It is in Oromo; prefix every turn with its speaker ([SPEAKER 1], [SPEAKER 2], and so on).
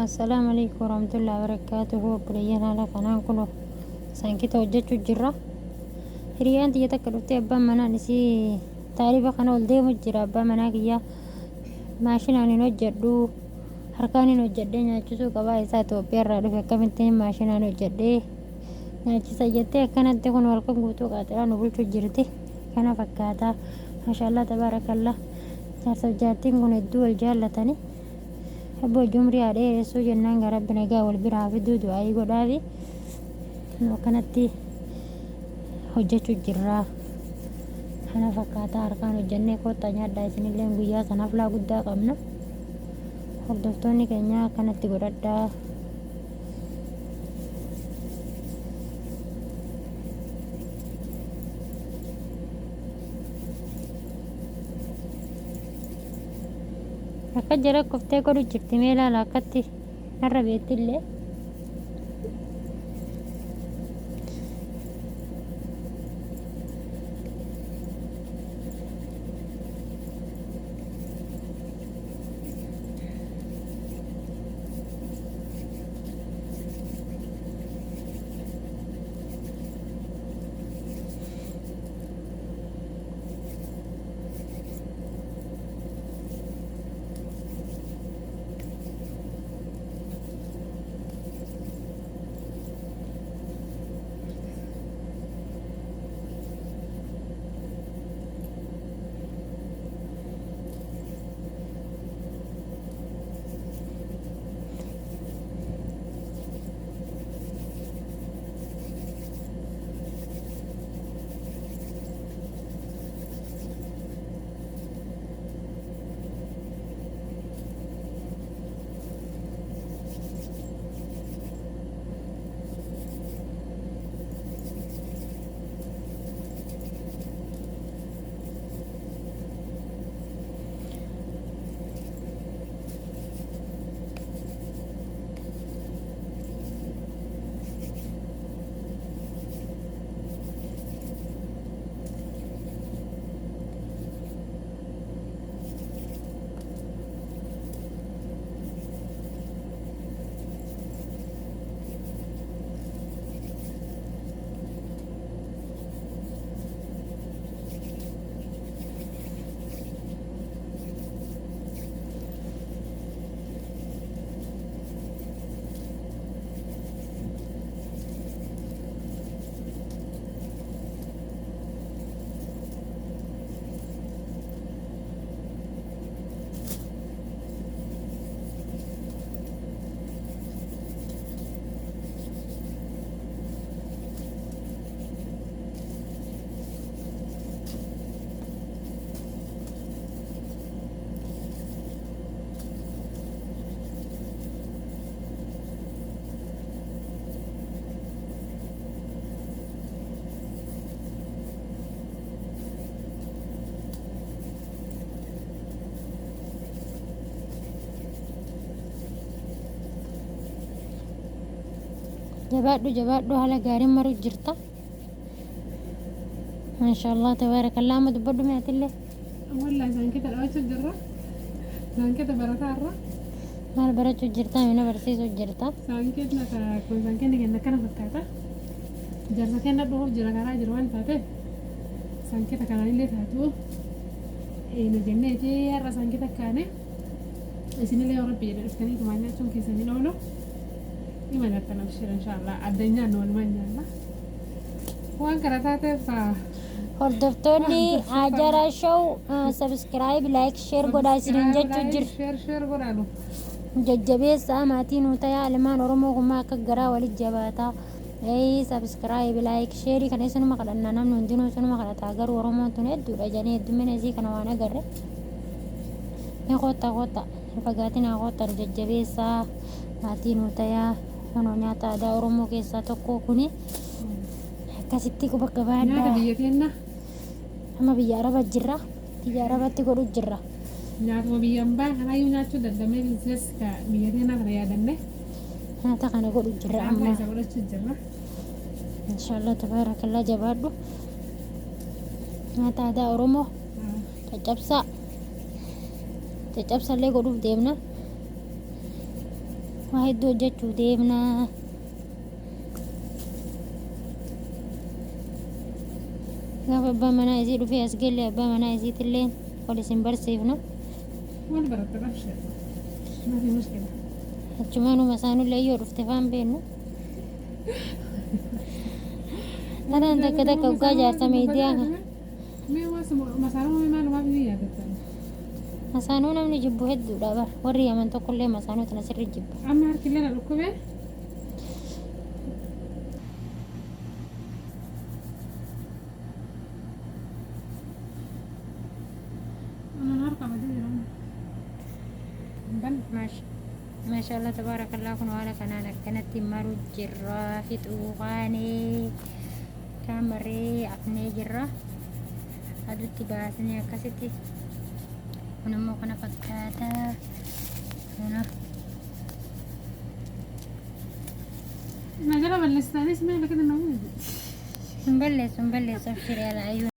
[SPEAKER 1] السلام عليكم ورحمة الله وبركاته. بلينا لك أنا كله سانكيت وجدت جرا هريان تي تكلفت أبا منا نسي تعرف أنا ولدي مجرا أبا منا كيا ماشين أنا نوجدو harkaan hojjedhee nyaachisuu qabaa isaa Itoophiyaa dhufe akkamitti maashinaan hojjedhee nyaachisa jettee akkanatti kun halkan guutuu qaaxiraan nu bulchuu jirti kana fakkaata maashaallah tabaarakallaa jaarsaaf jaartiin kun hedduu wal jaallatanii abboo jumrii haadhee heessuu jennaan gara rabbi nagaa wal biraa fiduu du'aayii godhaafi akkanatti hojjechuu jirraa kana fakkaata harkaan hojjennee koottaa nyaadhaa isinillee guyyaa sanaaf laa guddaa qabna. Hordoftoonni keenya akkanatti godhadhaa. Akka jara koftee godhu jirti mee ilaala akkatti narra beettillee. jabaadhu haala gaariin maru jirta maashaallah tabaarakallaa amma dubbadhu meetillee
[SPEAKER 2] والله سانكيت الأوتش الجرة سانكيت بركارة
[SPEAKER 1] maal barachuu jirta mina barsiisuu jirta
[SPEAKER 2] سانكيت نكا كون سانكيت نجنا كنا فكاتا جرة كنا بروح جرة كنا جروان فاتة سانكيت كنا اللي فاتو إيه نجنة تي يا سانكيت كانة إسمه اللي يا ربي إستني كمان نشوف كيسني لولو إما نتنا بشير إن شاء الله الدنيا نول ما نجنا وان كرتاته فا
[SPEAKER 1] hordoftoonni Ajara Show subscribe like share godhaa isiniin jechuu jirra
[SPEAKER 2] شير قرالو
[SPEAKER 1] jajjabeessaa maatii nu tayaa ilmaan oromoo kummaa akka garaa walit jabaataa subscribe like share kana isinuma kadhannaa namni hundinuu isinuma kadhataa garuu oromoon tun hedduudha jedhanii heddummina isii kana waan agarre ni koota fagaatinaa koota jajjabeessaa maatii nu tayaa kunoo nyaata aadaa oromoo keessaa tokko kuni akkasitti bakka
[SPEAKER 2] نادي
[SPEAKER 1] baadhaa
[SPEAKER 2] بيتنا
[SPEAKER 1] amma biyya araba jirra biyya arabatti godhu jirra
[SPEAKER 2] nyaatuma biyyaan baa kanaa iyyuu nyaachuu dandamee biizines ka biyya keenyaa kana yaadanne
[SPEAKER 1] nyaata kana godhu jirra
[SPEAKER 2] amma
[SPEAKER 1] amma
[SPEAKER 2] isa godhachuu jirra.
[SPEAKER 1] inshaallah tabaarakallaa jabaadhu nyaata aadaa oromoo caccabsaa illee godhuuf deemna waa hedduu hojjechuu deemnaa. Gaafa abbaan manaa isii dhufee as galle abbaa manaa isiitillee ol isin barsiifna.
[SPEAKER 2] Wal baratte qabshee. Maafi mushkila.
[SPEAKER 1] Achumaanuma isaanillee yoo dhufte faan beeknu. Kanaan takka takka waggaa jaarsa miidiyaa kana.
[SPEAKER 2] Mee masaanuu maalumaaf ni yaadatta?
[SPEAKER 1] Masaanuu namni jibbu hedduudha bara. Warri Yaman tokkollee masaanuu tana sirri jibba.
[SPEAKER 2] Amma harkillee na dhukkubee? Anaan harka badee jira. Ban
[SPEAKER 1] Maashaallah tabaarakallaa kun haala kanaan akkanatti maruu jirra fixuu qaanee kaamaree afnee jirra aduutti baasnee akkasitti kun immoo kana fakkaata kana
[SPEAKER 2] na jala balleessitaanis mee lakkatti na
[SPEAKER 1] hin balleessu abshiree alaayyuu